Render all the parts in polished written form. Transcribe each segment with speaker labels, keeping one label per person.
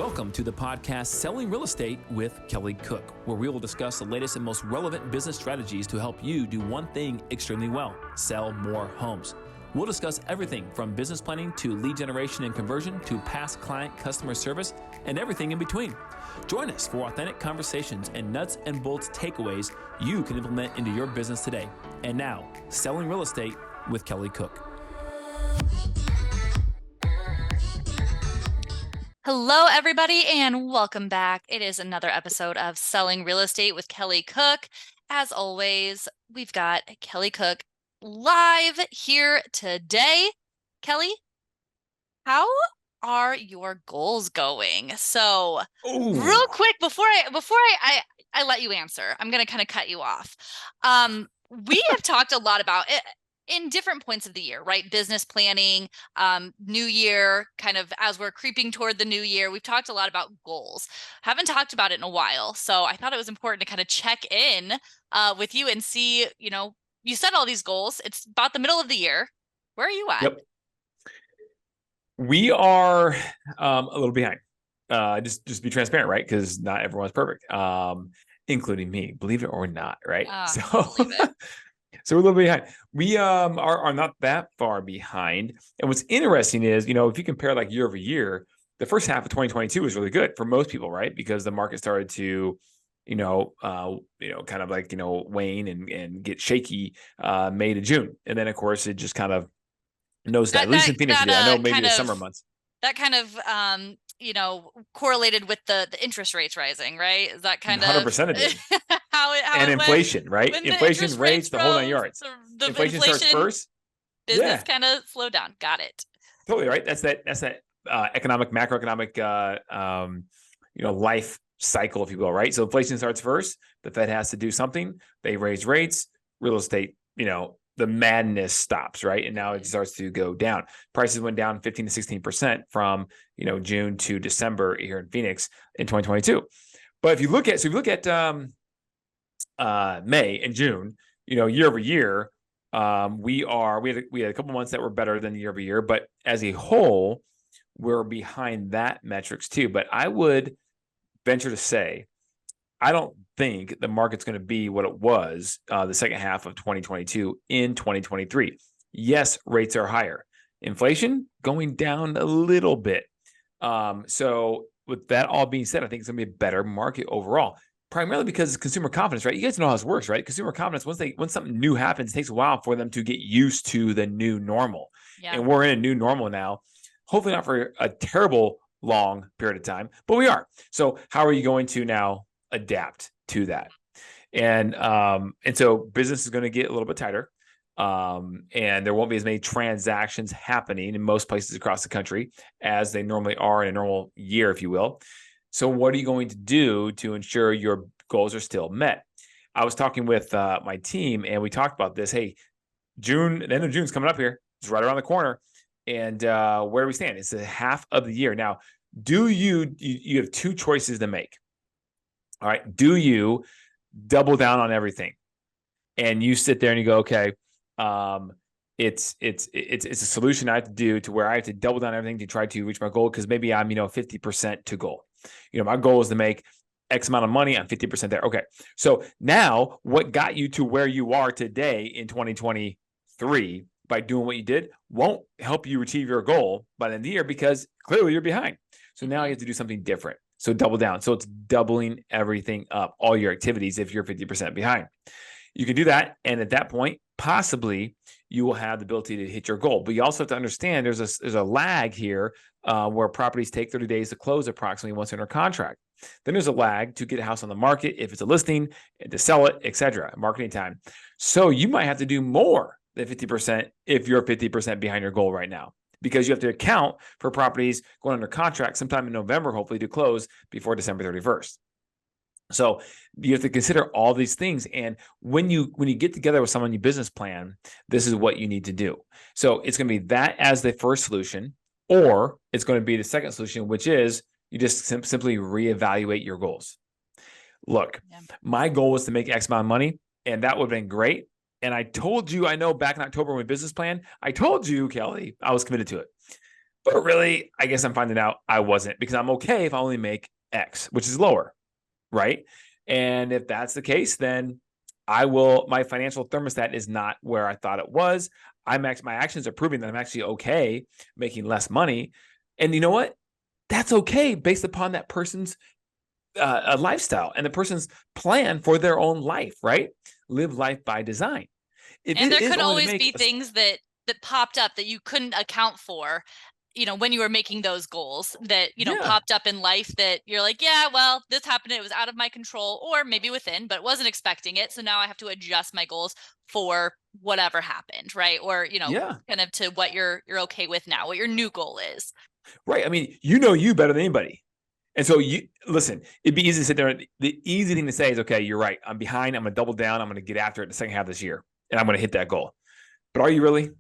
Speaker 1: Welcome to the podcast Selling Real Estate with Kelly Cook, where we will discuss the latest and most relevant business strategies to help you do one thing extremely well: sell more homes. We'll discuss everything from business planning to lead generation and conversion to past client customer service and everything in between. Join us for authentic conversations and nuts and bolts takeaways you can implement into your business today. And now, Selling Real Estate with Kelly Cook.
Speaker 2: Hello, everybody, and welcome back. It is another episode of Selling Real Estate with Kelly Cook. As always, we've got Kelly Cook live here today. Kelly, how are your goals going? So, real quick, before I let you answer, I'm going to kind of cut you off. We have talked a lot about it in different points of the year, right? Business planning, new year, kind of as we're creeping toward the new year, we've talked a lot about goals. Haven't talked about it in a while. So I thought it was important to kind of check in with you and see, you set all these goals. It's about the middle of the year. Where are you at?
Speaker 1: Yep. We are a little behind. Just be transparent, right? Because not everyone's perfect, including me, believe it or not, right? So we're a little behind. We are not that far behind. And what's interesting is, if you compare like year over year, the first half of 2022 was really good for most people, right? Because the market started to, kind of like, wane and get shaky May to June. And then, of course, it just kind of nosedived. At least in Phoenix, I know maybe the summer months.
Speaker 2: That kind of, correlated with the interest rates rising, right? Is that kind
Speaker 1: 100%
Speaker 2: of
Speaker 1: it did.
Speaker 2: how
Speaker 1: and inflation, right?
Speaker 2: Inflation
Speaker 1: rates, the whole 9 yards.
Speaker 2: The
Speaker 1: inflation starts first.
Speaker 2: Business kind of slowed down. Got it.
Speaker 1: Totally right. That's that macroeconomic, life cycle, if you will, right? So inflation starts first. The Fed has to do something. They raise rates. Real estate, the madness stops, right? And now it starts to go down. Prices went down 15 to 16% from, June to December here in Phoenix in 2022. But if you look at, May and June, year over year, we had a couple months that were better than year over year, but as a whole, we're behind that metrics too. But I would venture to say, I don't think the market's going to be what it was the second half of 2022 in 2023. Yes, rates are higher. Inflation going down a little bit. So with that all being said, I think it's going to be a better market overall, primarily because it's consumer confidence, right? You guys know how this works, right? Consumer confidence, once something new happens, it takes a while for them to get used to the new normal. Yeah. And we're in a new normal now, hopefully not for a terrible long period of time, but we are. So how are you going to now adapt to that? And so business is going to get a little bit tighter. And there won't be as many transactions happening in most places across the country as they normally are in a normal year, if you will. So what are you going to do to ensure your goals are still met? I was talking with my team and we talked about this. Hey, the end of June's coming up here. It's right around the corner. And where do we stand? It's the half of the year. Now, you have two choices to make. All right. Do you double down on everything? And you sit there and you go, okay, it's a solution I have to do to where I have to double down everything to try to reach my goal. Cause maybe I'm, 50% to goal. My goal is to make X amount of money. I'm 50% there. Okay. So now what got you to where you are today in 2023 by doing what you did won't help you achieve your goal by the end of the year because clearly you're behind. So now you have to do something different. So double down. So it's doubling everything up, all your activities if you're 50% behind. You can do that. And at that point, possibly you will have the ability to hit your goal. But you also have to understand there's a lag here where properties take 30 days to close approximately once they're under contract. Then there's a lag to get a house on the market if it's a listing, to sell it, etc. Marketing time. So you might have to do more than 50% if you're 50% behind your goal right now, because you have to account for properties going under contract sometime in November, hopefully to close before December 31st. So you have to consider all these things. And when you get together with someone, you business plan, this is what you need to do. So it's going to be that as the first solution, or it's going to be the second solution, which is you just simply reevaluate your goals. Look, my goal was to make X amount of money, and that would have been great. And I told you, I know back in October when we business plan, I told you, Kelly, I was committed to it. But really, I guess I'm finding out I wasn't, because I'm okay if I only make X, which is lower, right? And if that's the case, then my financial thermostat is not where I thought it was. My actions are proving that I'm actually okay making less money. And you know what? That's okay based upon that person's a lifestyle and the person's plan for their own life, right? Live life by design. If
Speaker 2: And
Speaker 1: it
Speaker 2: there
Speaker 1: is
Speaker 2: could
Speaker 1: only to
Speaker 2: always
Speaker 1: make
Speaker 2: be things that popped up that you couldn't account for, when you were making those goals that,
Speaker 1: yeah,
Speaker 2: popped up in life that you're like, yeah, well, this happened, it was out of my control, or maybe within, but wasn't expecting it. So now I have to adjust my goals for whatever happened, right? Or,
Speaker 1: yeah,
Speaker 2: kind of to what you're okay with now, what your new goal is.
Speaker 1: right. I mean, you better than anybody. And so you listen, it'd be easy to sit there. The easy thing to say is, okay, you're right. I'm behind. I'm going to double down. I'm going to get after it in the second half of this year, and I'm going to hit that goal. But are you really?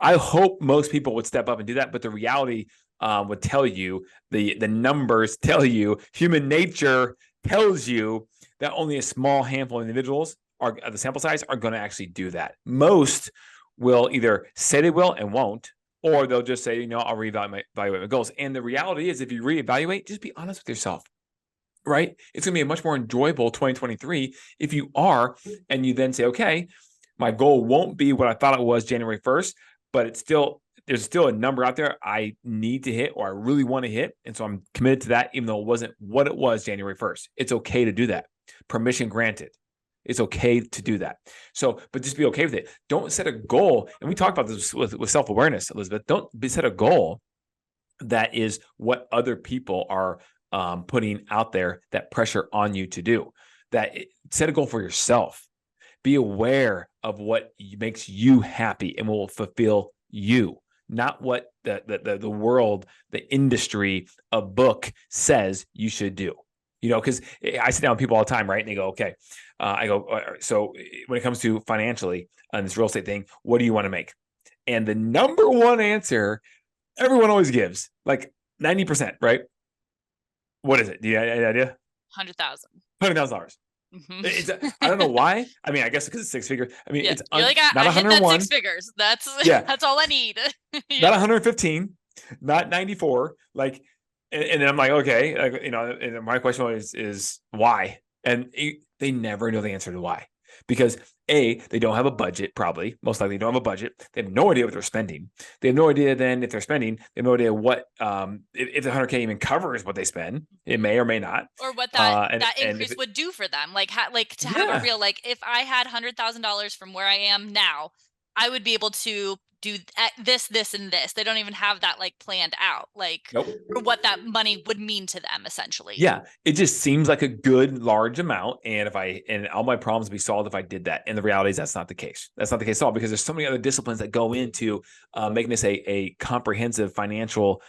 Speaker 1: I hope most people would step up and do that. But the reality would tell you, the numbers tell you, human nature tells you that only a small handful of individuals are the sample size are going to actually do that. Most will either say they will and won't, or they'll just say, I'll reevaluate my goals. And the reality is, if you reevaluate, just be honest with yourself, right? It's going to be a much more enjoyable 2023 if you are, and you then say, okay, my goal won't be what I thought it was January 1st, but there's still a number out there I need to hit or I really want to hit. And so I'm committed to that, even though it wasn't what it was January 1st. It's okay to do that. Permission granted. It's okay to do that. So, but just be okay with it. Don't set a goal. And we talked about this with self-awareness, Elizabeth. Don't set a goal that is what other people are putting out there, that pressure on you to do. Set a goal for yourself. Be aware of what makes you happy and will fulfill you, not what the world, the industry, a book says you should do. Because I sit down with people all the time, right? And they go, okay. I go, so when it comes to financially on this real estate thing, what do you want to make? And the number one answer everyone always gives, like 90%, right? What is it? Do you have any idea?
Speaker 2: 100,000.
Speaker 1: $100,000. I don't know why. I mean, I guess because it's six figures. I mean,
Speaker 2: Yeah.
Speaker 1: it's
Speaker 2: You're like,
Speaker 1: not
Speaker 2: I hit that
Speaker 1: 101.
Speaker 2: 6 figures. That's
Speaker 1: Yeah.
Speaker 2: that's all I need.
Speaker 1: Not 115, not 94. Like, and then I'm like, okay, and my question is why? And they never know the answer to why, because they don't have a budget. Probably, most likely, don't have a budget. They have no idea what they're spending. They have no idea. Then, if they're spending, they have no idea what if the 100K even covers what they spend. It may or may not,
Speaker 2: or what that
Speaker 1: and
Speaker 2: increase would do for them. Like, to have
Speaker 1: yeah.
Speaker 2: a real, like, if I had $100,000 from where I am now, I would be able to do this, this, and this. They don't even have that like planned out, like,
Speaker 1: Nope.
Speaker 2: or what that money would mean to them, essentially.
Speaker 1: Yeah, it just seems like a good large amount, and all my problems would be solved if I did that. And the reality is that's not the case. That's not the case at all, because there's so many other disciplines that go into making this a comprehensive financial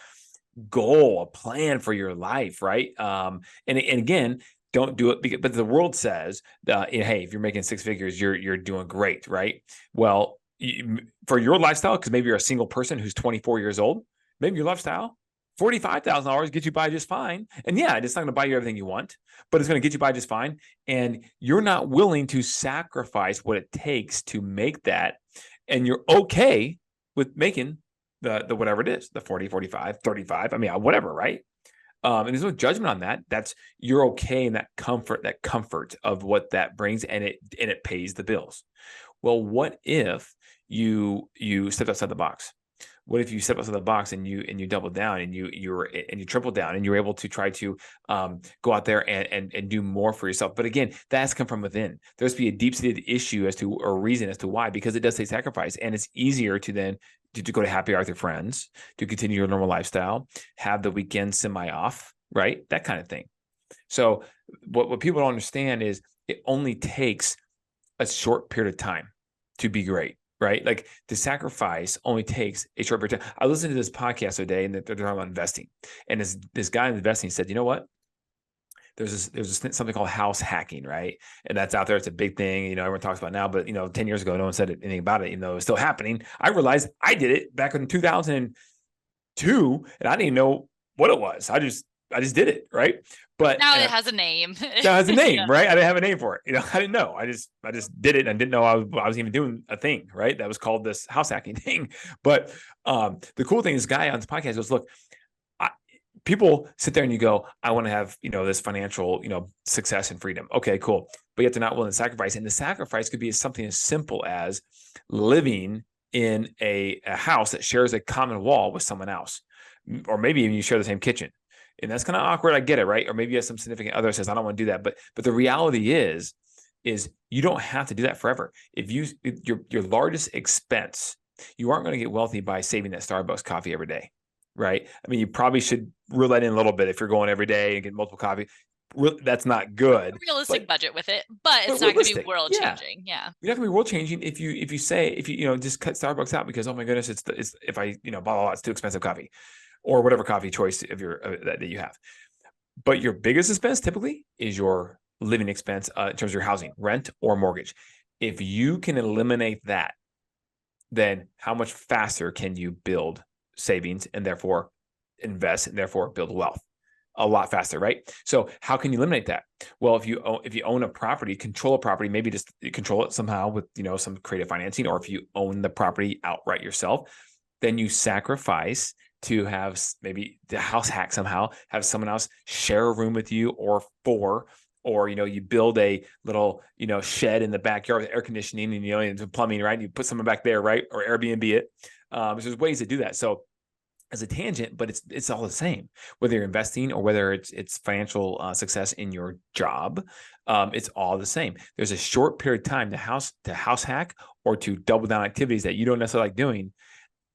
Speaker 1: goal, a plan for your life, right? And again, don't do it but the world says, hey, if you're making six figures, you're doing great, right? Well, for your lifestyle, because maybe you're a single person who's 24 years old, maybe your lifestyle, $45,000 gets you by just fine. And yeah, it's not going to buy you everything you want, but it's going to get you by just fine. And you're not willing to sacrifice what it takes to make that. And you're okay with making the whatever it is, the 40, 45, 35. I mean, whatever, right? And there's no judgment on that. You're okay in that comfort of what that brings, and it pays the bills. Well, what if you stepped outside the box? What if you step outside the box and you double down and you triple down, and you're able to try to go out there and do more for yourself? But again, that's come from within. There's be a deep-seated issue or reason as to why, because it does take sacrifice, and it's easier to then to go to happy hour with your friends, to continue your normal lifestyle, have the weekend semi off, right? That kind of thing. So what people don't understand is it only takes a short period of time to be great, right? Like, the sacrifice only takes a short period of time. I listened to this podcast today, and they're talking about investing. And this guy in investing said, you know what? There's something called house hacking, right? And that's out there. It's a big thing. Everyone talks about now, but 10 years ago, no one said anything about it, even though it was still happening. I realized I did it back in 2002, and I didn't even know what it was. I just I just did it. Right. But
Speaker 2: now it has a name.
Speaker 1: now it has a name,
Speaker 2: Yeah.
Speaker 1: right? I didn't have a name for it. I didn't know. I just did it and I didn't know I was even doing a thing, right? That was called this house hacking thing. But the cool thing is, this guy on this podcast goes, look, people sit there and you go, I want to have, this financial, success and freedom. Okay, cool. But yet they're not willing to sacrifice. And the sacrifice could be something as simple as living in a house that shares a common wall with someone else. Or maybe even you share the same kitchen. And that's kind of awkward. I get it, right? Or maybe you have some significant other says, I don't want to do that. But the reality is you don't have to do that forever. If your largest expense, you aren't going to get wealthy by saving that Starbucks coffee every day, right? I mean, you probably should reel that in a little bit if you're going every day and get multiple coffee. That's not good.
Speaker 2: A realistic budget with it, but it's not going to be world changing. Yeah.
Speaker 1: You're not going to be world changing if you just cut Starbucks out because, oh my goodness, it's if I, blah, blah, blah, it's too expensive coffee or whatever coffee choice of that you have. But your biggest expense typically is your living expense in terms of your housing, rent or mortgage. If you can eliminate that, then how much faster can you build savings and therefore invest and therefore build wealth? A lot faster, right? So how can you eliminate that? Well, if you own a property, control a property, maybe just control it somehow with some creative financing, or if you own the property outright yourself, then you sacrifice to have maybe the house hack somehow, have someone else share a room with you or you build a little, shed in the backyard with air conditioning and plumbing, right? You put someone back there, right? Or Airbnb it. There's ways to do that. So as a tangent, but it's all the same, whether you're investing or whether it's financial success in your job. It's all the same. There's a short period of time to house hack or to double down activities that you don't necessarily like doing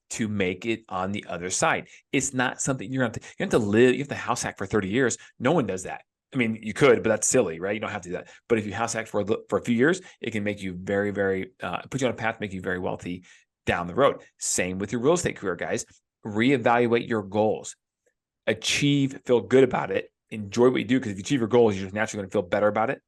Speaker 1: to make it on the other side. It's not something you have to live. You have to house hack for 30 years. No one does that. I mean, you could, but that's silly, right? You don't have to do that. But if you house hack for a few years, it can make you very, very, put you on a path, make you very wealthy down the road. Same with your real estate career, guys. Reevaluate your goals, feel good about it, enjoy what you do. Because if you achieve your goals, you're just naturally going to feel better about it.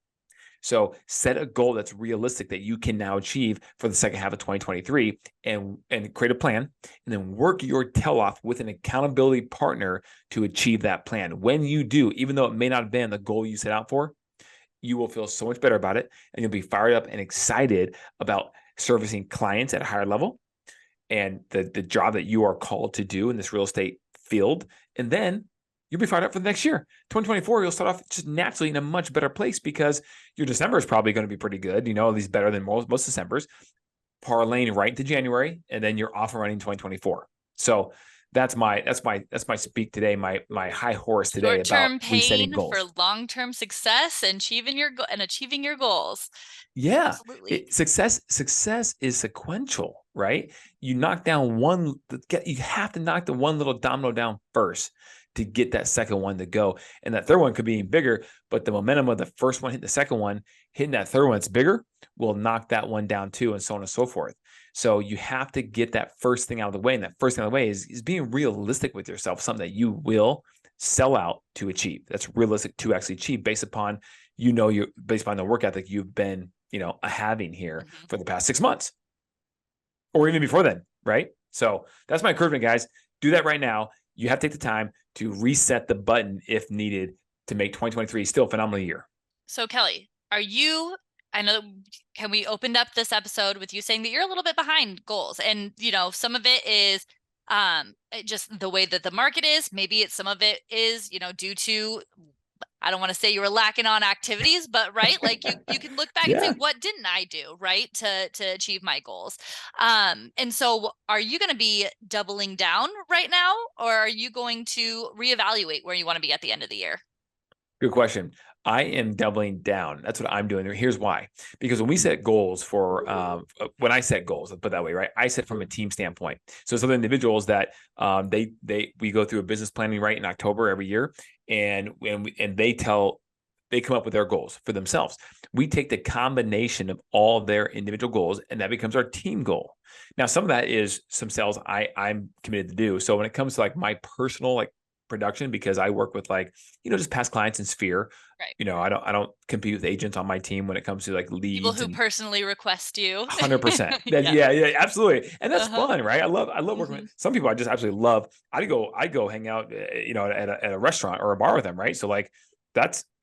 Speaker 1: So set a goal that's realistic that you can now achieve for the second half of 2023 and create a plan, and then work your tail off with an accountability partner to achieve that plan. When you do, even though it may not have been the goal you set out for, you will feel so much better about it, and you'll be fired up and excited about servicing clients at a higher level and the job that you are called to do in this real estate field. And then you'll be fired up for the next year. 2024, you'll start off just naturally in a much better place because your December is probably going to be pretty good, at least better than most Decembers, parlaying right into January, and then you're off and running 2024 So that's my speak today, my high horse today about resetting goals.
Speaker 2: For long-term success and achieving your goals.
Speaker 1: Yeah. Absolutely. Success is sequential, right? You have to knock the one little domino down first to get that second one to go. And that third one could be bigger, but the momentum of the first one hitting the second one, hitting that third one that's bigger, will knock that one down too, and so on and so forth. So you have to get that first thing out of the way. And that first thing out of the way is being realistic with yourself, something that you will sell out to achieve. That's realistic to actually achieve based upon, based upon the work ethic you've been, having here for the past 6 months or even before then. Right. So that's my encouragement, guys. Do that right now. You have to take the time to reset the button if needed to make 2023 still a phenomenal year.
Speaker 2: So Kelly, can we open up this episode with you saying that you're a little bit behind goals, and some of it is just the way that the market is. Maybe some of it is due to, I don't want to say you were lacking on activities, but right, like you can look back and say, what didn't I do right to achieve my goals? And so are you going to be doubling down right now, or are you going to reevaluate where you want to be at the end of the year?
Speaker 1: Good question. I am doubling down. That's what I'm doing. Here's why. Because when we set goals when I set goals, I'll put it that way, right? I set from a team standpoint. So some individuals that we go through a business planning right in October every year, and they come up with their goals for themselves. We take the combination of all their individual goals, and that becomes our team goal. Now, some of that is some sales I'm committed to do. So when it comes to like my personal production because I work with just past clients in Sphere.
Speaker 2: Right.
Speaker 1: I don't compete with agents on my team when it comes to like leads.
Speaker 2: People who personally request you.
Speaker 1: 100%.
Speaker 2: Yeah.
Speaker 1: Yeah, absolutely. And that's
Speaker 2: Uh-huh.
Speaker 1: fun, right? I love working with some people. I just absolutely love. I go hang out, at a restaurant or a bar with them, right? So like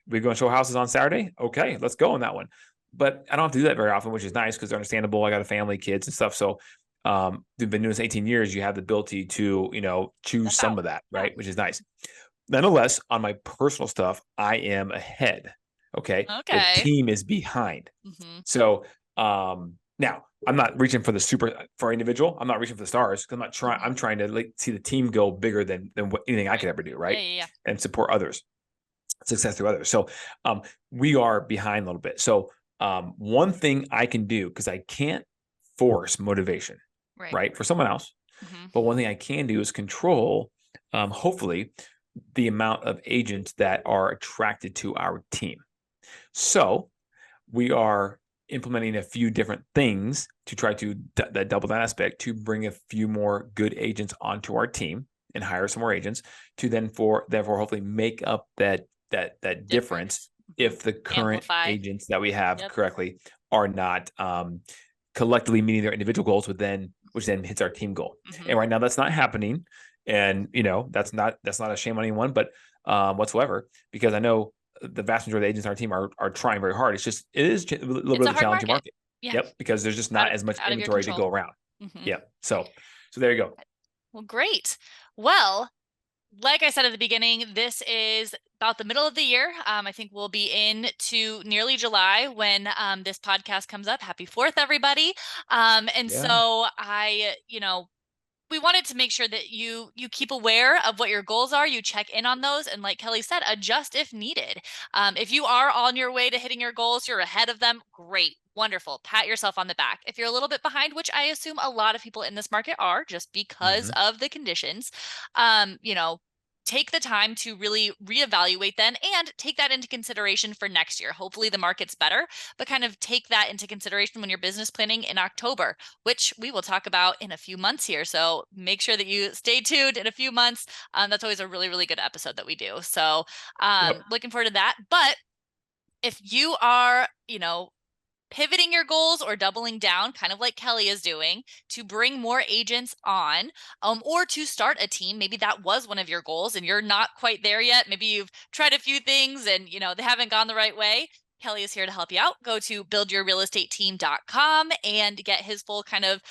Speaker 1: we go and show houses on Saturday. Okay, let's go on that one. But I don't have to do that very often, which is nice because they're understandable. I got a family, kids and stuff. So we've been doing this 18 years. You have the ability to, choose some of that, right? Which is nice. Nonetheless, on my personal stuff, I am ahead. Okay. The team is behind. So now I'm not reaching for individual. I'm not reaching for the stars because I'm trying to see the team go bigger than anything I could ever do. Right.
Speaker 2: Yeah.
Speaker 1: And support others, success through others. So we are behind a little bit. So one thing I can do, because I can't force motivation, right, for someone else. But one thing I can do is control, hopefully, the amount of agents that are attracted to our team. So we are implementing a few different things to try to double that aspect to bring a few more good agents onto our team and hire some more agents to therefore hopefully make up that difference if the current agents that we have correctly are not collectively meeting their individual goals, which then hits our team goal. And right now that's not happening. And that's not a shame on anyone, but whatsoever, because I know the vast majority of the agents on our team are trying very hard. It is a little bit of a challenging market. Yep, because there's just not as much inventory to go around. Yep. So there you go.
Speaker 2: Well, great. Well, like I said at the beginning, this is about the middle of the year. I think we'll be into nearly July when this podcast comes up. Happy 4th, everybody. So we wanted to make sure that you keep aware of what your goals are. You check in on those. And like Kelly said, adjust if needed. If you are on your way to hitting your goals, you're ahead of them. Great. Wonderful. Pat yourself on the back. If you're a little bit behind, which I assume a lot of people in this market are just because of the conditions, take the time to really reevaluate then and take that into consideration for next year. Hopefully the market's better, but kind of take that into consideration when you're business planning in October, which we will talk about in a few months here. So make sure that you stay tuned in a few months. That's always a really, really good episode that we do. So looking forward to that. But if you are, pivoting your goals or doubling down, kind of like Kelly is doing, to bring more agents on, or to start a team. Maybe that was one of your goals and you're not quite there yet. Maybe you've tried a few things and, they haven't gone the right way. Kelly is here to help you out. Go to buildyourrealestateteam.com and get his full kind of,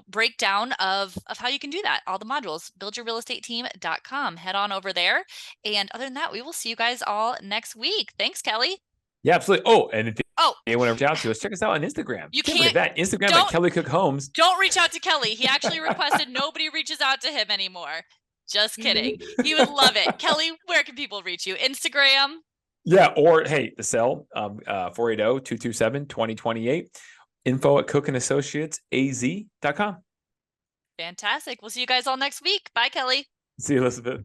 Speaker 2: breakdown of how you can do that. All the modules, buildyourrealestateteam.com. Head on over there. And other than that, we will see you guys all next week. Thanks, Kelly.
Speaker 1: Yeah, absolutely. Oh, and if you want to reach out to us, check us out on Instagram. You can't forget that. Instagram at Kelly Cook Homes.
Speaker 2: Don't reach out to Kelly. He actually requested nobody reaches out to him anymore. Just kidding. He would love it. Kelly, where can people reach you? Instagram?
Speaker 1: Yeah, or hey, the cell, 480-227-2028. Info at cookandassociatesaz.com.
Speaker 2: Fantastic. We'll see you guys all next week. Bye, Kelly.
Speaker 1: See you, Elizabeth.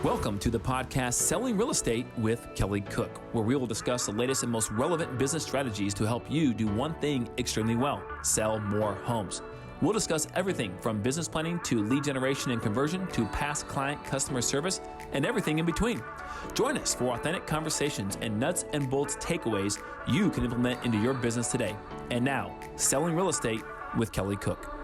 Speaker 1: Welcome to the podcast Selling Real Estate with Kelly Cook, where we will discuss the latest and most relevant business strategies to help you do one thing extremely well: sell more homes. We'll discuss everything from business planning to lead generation and conversion to past client customer service and everything in between. Join us for authentic conversations and nuts and bolts takeaways you can implement into your business today. And now, Selling Real Estate with Kelly Cook.